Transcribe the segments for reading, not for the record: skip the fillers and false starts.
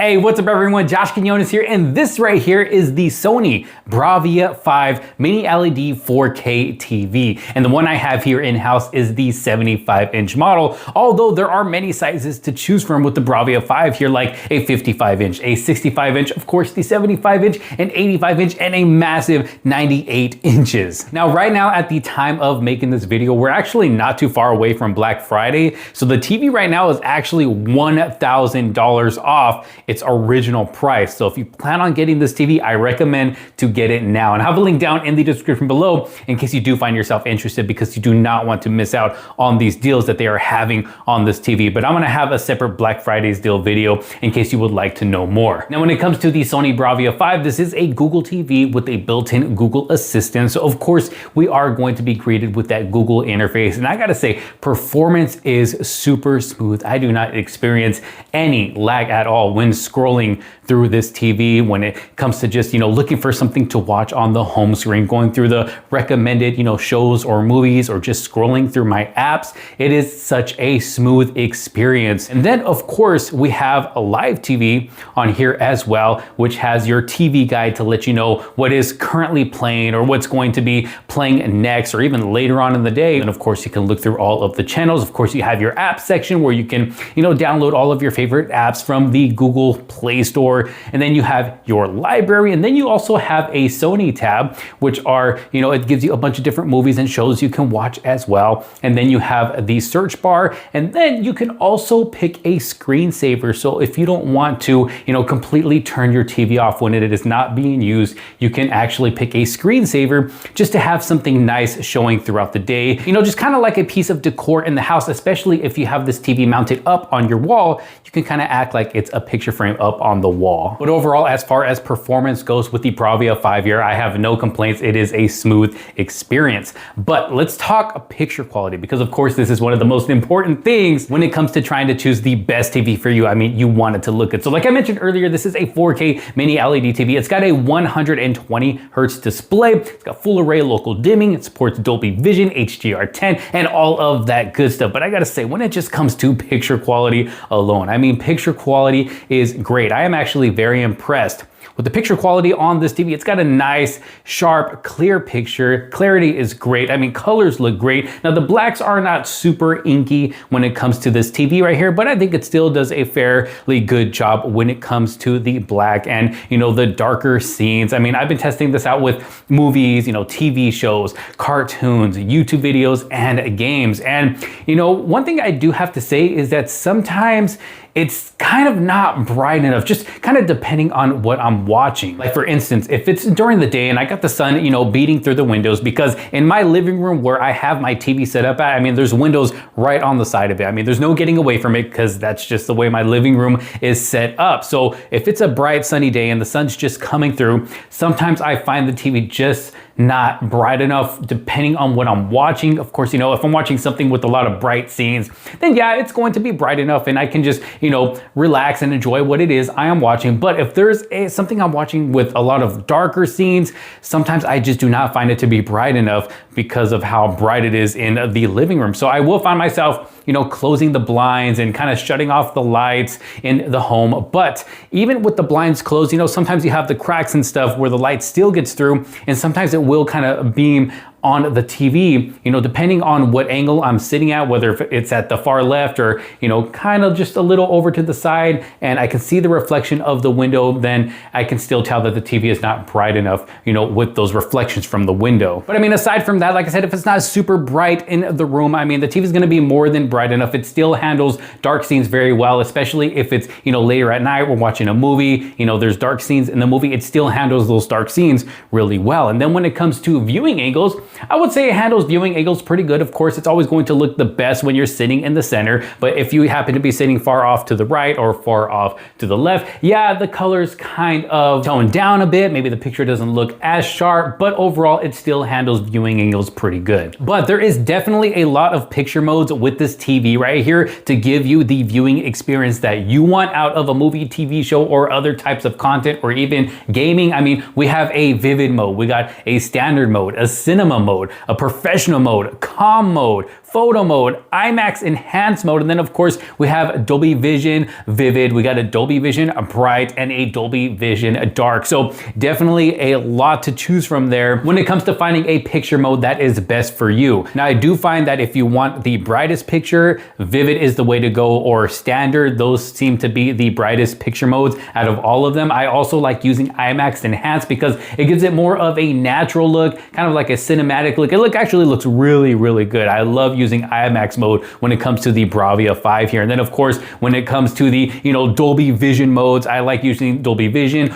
Hey, what's up everyone? Josh Quinones here, and this right here is the Sony Bravia 5 Mini LED 4K TV. And the one I have here in-house is the 75-inch model, although there are many sizes to choose from with the Bravia 5 here, like a 55-inch, a 65-inch, of course the 75-inch, an 85-inch, and a massive 98 inches. Now, right now at the time of making this video, we're actually not too far away from Black Friday, so the TV right now is actually $1,000 off its original price. So if you plan on getting this TV, I recommend to get it now. And I have a link down in the description below in case you do find yourself interested, because you do not want to miss out on these deals that they are having on this TV. But I'm gonna have a separate Black Friday's deal video in case you would like to know more. Now, when it comes to the Sony Bravia 5, this is a Google TV with a built-in Google Assistant. So of course, we are going to be greeted with that Google interface. And I gotta say, performance is super smooth. I do not experience any lag at all when scrolling through this TV when it comes to just, looking for something to watch on the home screen, going through the recommended, shows or movies, or just scrolling through my apps. It is such a smooth experience. And then of course, we have a live TV on here as well, which has your TV guide to let you know what is currently playing or what's going to be playing next, or even later on in the day. And of course, you can look through all of the channels. Of course, you have your app section where you can, download all of your favorite apps from the Google Play Store. And then you have your library, and then you also have a Sony tab, which are, it gives you a bunch of different movies and shows you can watch as well. And then you have the search bar, and then you can also pick a screensaver. So if you don't want to, completely turn your TV off when it is not being used, you can actually pick a screensaver just to have something nice showing throughout the day. Just kind of like a piece of decor in the house, especially if you have this TV mounted up on your wall, you can kind of act like it's a picture frame up on the wall. But overall, as far as performance goes with the Bravia 5 here, I have no complaints. It is a smooth experience. But let's talk picture quality, because of course, this is one of the most important things when it comes to trying to choose the best TV for you. I mean, you want it to look good. So like I mentioned earlier, this is a 4K mini LED TV. It's got a 120 hertz display. It's got full array local dimming. It supports Dolby Vision, HDR10, and all of that good stuff. But I gotta say, when it just comes to picture quality alone, I mean, picture quality is great. I am actually very impressed with the picture quality on this TV. It's got a nice, sharp, clear picture. Clarity is great. I mean, colors look great. Now, the blacks are not super inky when it comes to this TV right here, but I think it still does a fairly good job when it comes to the black and, the darker scenes. I mean, I've been testing this out with movies, TV shows, cartoons, YouTube videos, and games. And, one thing I do have to say is that sometimes it's kind of not bright enough, just kind of depending on what I'm watching. Like for instance, if it's during the day and I got the sun, beating through the windows, because in my living room where I have my TV set up at, I mean, there's windows right on the side of it. I mean, there's no getting away from it because that's just the way my living room is set up. So if it's a bright sunny day and the sun's just coming through, sometimes I find the TV just not bright enough depending on what I'm watching. Of course, if I'm watching something with a lot of bright scenes, then yeah, it's going to be bright enough and I can just, relax and enjoy what it is I am watching. But if there's something I'm watching with a lot of darker scenes, sometimes I just do not find it to be bright enough because of how bright it is in the living room. So I will find myself, closing the blinds and kind of shutting off the lights in the home. But even with the blinds closed, sometimes you have the cracks and stuff where the light still gets through, and sometimes it will kind of beam on the TV, depending on what angle I'm sitting at, whether it's at the far left or, kind of just a little over to the side, and I can see the reflection of the window, then I can still tell that the TV is not bright enough, with those reflections from the window. But I mean, aside from that, like I said, if it's not super bright in the room, I mean, the TV is gonna be more than bright enough. It still handles dark scenes very well, especially if it's, later at night, we're watching a movie, there's dark scenes in the movie, it still handles those dark scenes really well. And then when it comes to viewing angles, I would say it handles viewing angles pretty good. Of course, it's always going to look the best when you're sitting in the center, but if you happen to be sitting far off to the right or far off to the left, yeah, the colors kind of tone down a bit. Maybe the picture doesn't look as sharp, but overall, it still handles viewing angles pretty good. But there is definitely a lot of picture modes with this TV right here to give you the viewing experience that you want out of a movie, TV show, or other types of content, or even gaming. I mean, we have a vivid mode, we got a standard mode, a cinema mode, a professional mode, calm mode, photo mode, IMAX enhanced mode, and then of course we have Dolby Vision Vivid, we got a Dolby Vision Bright, and a Dolby Vision Dark. So definitely a lot to choose from there when it comes to finding a picture mode that is best for you. Now I do find that if you want the brightest picture, Vivid is the way to go, or Standard. Those seem to be the brightest picture modes out of all of them. I also like using IMAX enhanced because it gives it more of a natural look, kind of like a cinematic look. It actually looks really, really good. I love using IMAX mode when it comes to the Bravia 5 here. And then of course, when it comes to the, Dolby Vision modes, I like using Dolby Vision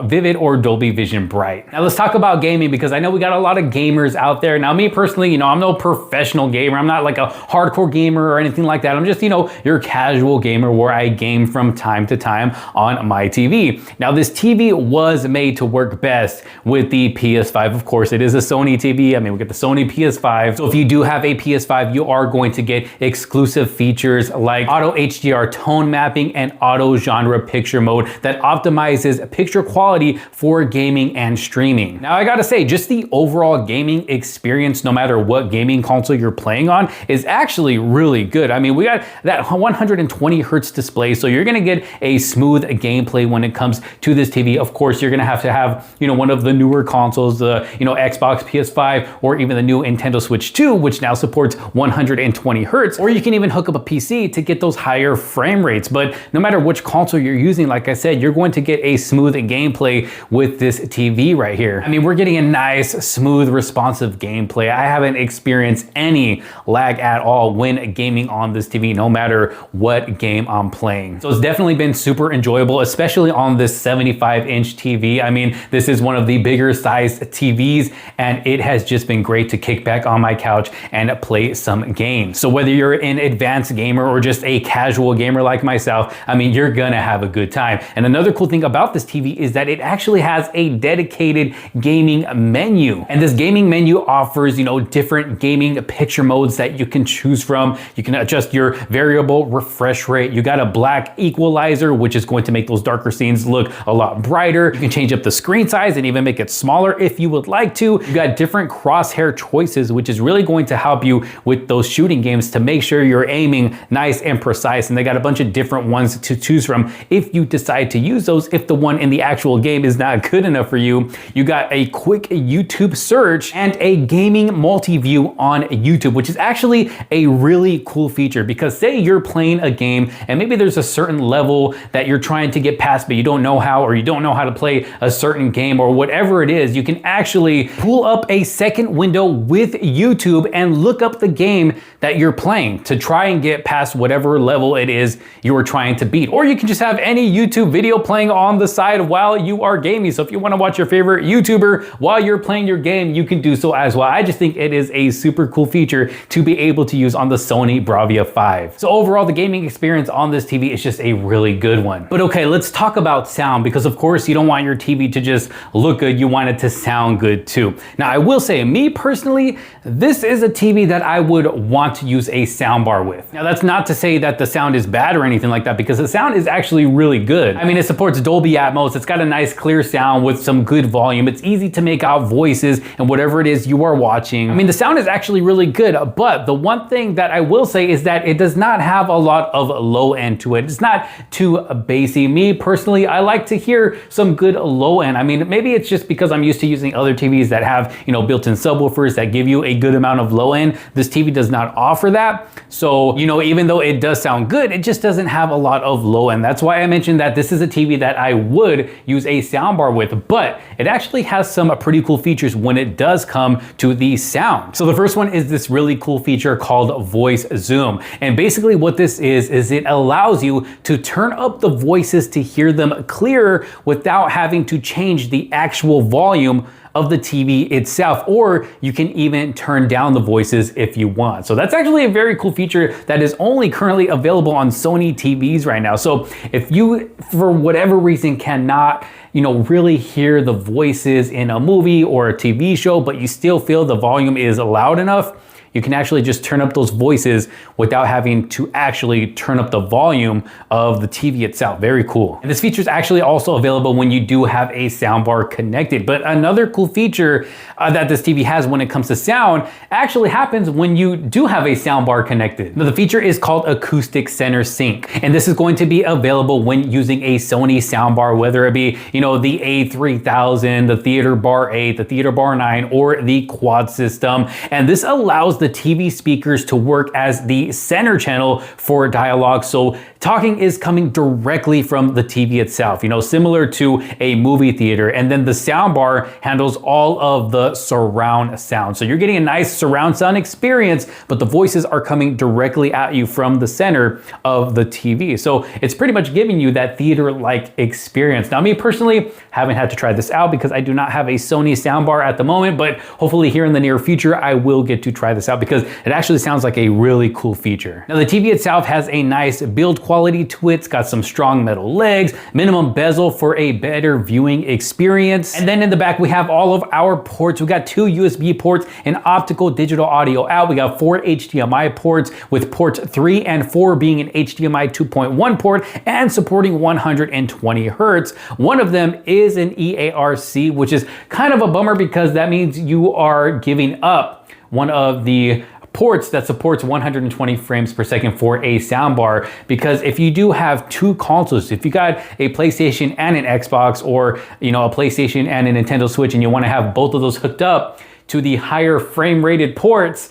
Vivid or Dolby Vision Bright. Now let's talk about gaming, because I know we got a lot of gamers out there. Now me personally, I'm no professional gamer. I'm not like a hardcore gamer or anything like that. I'm just, your casual gamer where I game from time to time on my TV. Now this TV was made to work best with the PS5. Of course, it is a Sony TV. I mean, we get the Sony PS5. So if you do have a PS5, you are going to get exclusive features like auto HDR tone mapping and auto genre picture mode that optimizes picture quality for gaming and streaming. Now I gotta say, just the overall gaming experience, no matter what gaming console you're playing on, is actually really good. I mean, we got that 120 hertz display, so you're gonna get a smooth gameplay when it comes to this TV. Of course, you're gonna have to have, one of the newer consoles, the, Xbox, PS5, or even the new Nintendo Switch 2, which now supports 120 hertz, or you can even hook up a PC to get those higher frame rates. But no matter which console you're using, like I said, you're going to get a smooth gameplay with this TV right here. I mean, we're getting a nice, smooth, responsive gameplay. I haven't experienced any lag at all when gaming on this TV, no matter what game I'm playing. So it's definitely been super enjoyable, especially on this 75-inch TV. I mean, this is one of the bigger size TVs, and it has just been great to kick back on my couch and play some games. So whether you're an advanced gamer or just a casual gamer like myself, I mean, you're gonna have a good time. And another cool thing about this TV is that it actually has a dedicated gaming menu. And this gaming menu offers, different gaming picture modes that you can choose from. You can adjust your variable refresh rate. You got a black equalizer, which is going to make those darker scenes look a lot brighter. You can change up the screen size and even make it smaller if you would like to. You got different crosshair choices, which is really going to help you with those shooting games to make sure you're aiming nice and precise. And they got a bunch of different ones to choose from if you decide to use those. If the one in the actual game is not good enough for you, you got a quick YouTube search and a gaming multi-view on YouTube, which is actually a really cool feature, because say you're playing a game and maybe there's a certain level that you're trying to get past, but you don't know how, or you don't know how to play a certain game or whatever it is, you can actually pull up a second window with YouTube and look up the game that you're playing to try and get past whatever level it is you are trying to beat. Or you can just have any YouTube video playing on the side while you are gaming. So if you want to watch your favorite YouTuber while you're playing your game, you can do so as well. I just think it is a super cool feature to be able to use on the Sony Bravia 5. So overall, the gaming experience on this TV is just a really good one. But okay, let's talk about sound, because of course you don't want your TV to just look good, you want it to sound good too. Now I will say, me personally, this is a TV that I would want to use a soundbar with. Now that's not to say that the sound is bad or anything like that, because the sound is actually really good. I mean, it supports Dolby Atmos, it's got a nice clear sound with some good volume, it's easy to make out voices and whatever it is you are watching. I mean, the sound is actually really good, but the one thing that I will say is that it does not have a lot of low end to it. It's not too bassy. Me personally, I like to hear some good low end. I mean, maybe it's just because I'm used to using other TVs that have, built-in subwoofers that give you a good amount of low end. This TV does not offer that. So, even though it does sound good, it just doesn't have a lot of low end. That's why I mentioned that this is a TV that I would use a soundbar with, but it actually has some pretty cool features when it does come to the sound. So the first one is this really cool feature called Voice Zoom. And basically what this is it allows you to turn up the voices to hear them clearer without having to change the actual volume of the TV itself, or you can even turn down the voices if you want. So that's actually a very cool feature that is only currently available on Sony TVs right now. So if you, for whatever reason, cannot really hear the voices in a movie or a TV show, but you still feel the volume is loud enough, you can actually just turn up those voices without having to actually turn up the volume of the TV itself. Very cool. And this feature is actually also available when you do have a soundbar connected. But another cool feature that this TV has when it comes to sound actually happens when you do have a soundbar connected. Now, the feature is called Acoustic Center Sync, and this is going to be available when using a Sony soundbar, whether it be, you know, the A3000, the Theater Bar 8, the Theater Bar 9, or the Quad system. And this allows the TV speakers to work as the center channel for dialogue. So talking is coming directly from the TV itself, you know, similar to a movie theater. And then the soundbar handles all of the surround sound. So you're getting a nice surround sound experience, but the voices are coming directly at you from the center of the TV. So it's pretty much giving you that theater-like experience. Now, me personally, haven't had to try this out because I do not have a Sony soundbar at the moment, but hopefully here in the near future, I will get to try this out because it actually sounds like a really cool feature. Now, the TV itself has a nice build quality to it. It's got some strong metal legs, minimum bezel for a better viewing experience. And then in the back, we have all of our ports. We got 2 USB ports and optical digital audio out. We got 4 HDMI ports, with ports 3 and 4 being an HDMI 2.1 port and supporting 120 Hertz. One of them is an EARC, which is kind of a bummer because that means you are giving up one of the ports that supports 120 frames per second for a soundbar. Because if you do have 2 consoles, if you got a PlayStation and an Xbox, or, you know, a PlayStation and a Nintendo Switch, and you want to have both of those hooked up to the higher frame rated ports,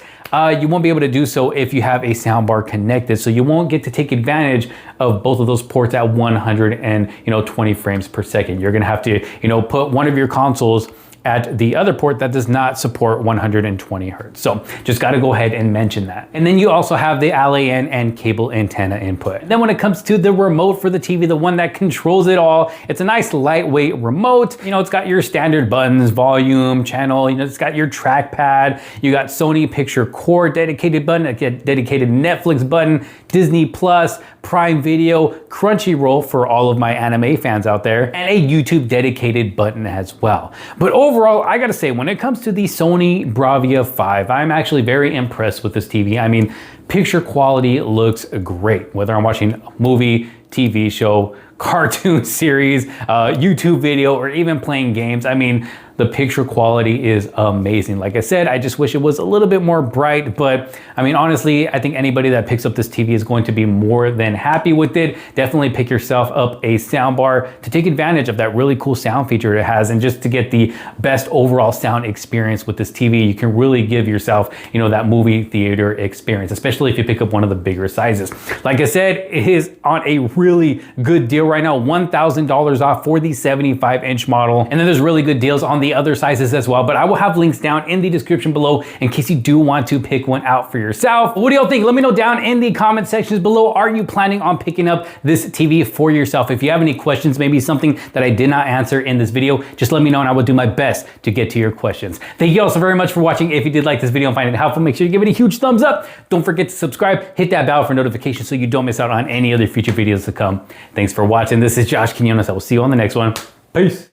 you won't be able to do so if you have a soundbar connected. So you won't get to take advantage of both of those ports at 120 frames per second. You're gonna have to, you know, put one of your consoles at the other port that does not support 120 Hertz. So just gotta go ahead and mention that. And then you also have the LAN and cable antenna input. And then when it comes to the remote for the TV, the one that controls it all, it's a nice lightweight remote. You know, it's got your standard buttons, volume, channel, you know, it's got your trackpad, you got Sony Picture Core dedicated button, a dedicated Netflix button, Disney Plus, Prime Video, Crunchyroll for all of my anime fans out there, and a YouTube dedicated button as well. But overall, I gotta say, when it comes to the Sony Bravia 5, I'm actually very impressed with this TV. I mean, picture quality looks great, whether I'm watching a movie, TV show, cartoon series, YouTube video, or even playing games. I mean, the picture quality is amazing. Like I said, I just wish it was a little bit more bright, but I mean, honestly, I think anybody that picks up this TV is going to be more than happy with it. Definitely pick yourself up a soundbar to take advantage of that really cool sound feature it has, and just to get the best overall sound experience with this TV. You can really give yourself, you know, that movie theater experience, especially if you pick up one of the bigger sizes. Like I said, it is on a really good deal right now, $1,000 off for the 75-inch model. And then there's really good deals on the other sizes as well, but I will have links down in the description below in case you do want to pick one out for yourself. What do y'all think? Let me know down in the comment sections below. Are you planning on picking up this TV for yourself? If you have any questions, maybe something that I did not answer in this video, just let me know and I will do my best to get to your questions. Thank you all so very much for watching. If you did like this video and find it helpful, make sure you give it a huge thumbs up. Don't forget to subscribe, hit that bell for notifications so you don't miss out on any other future videos to come. Thanks for watching. This is Josh Quinones. I will see you on the next one. Peace.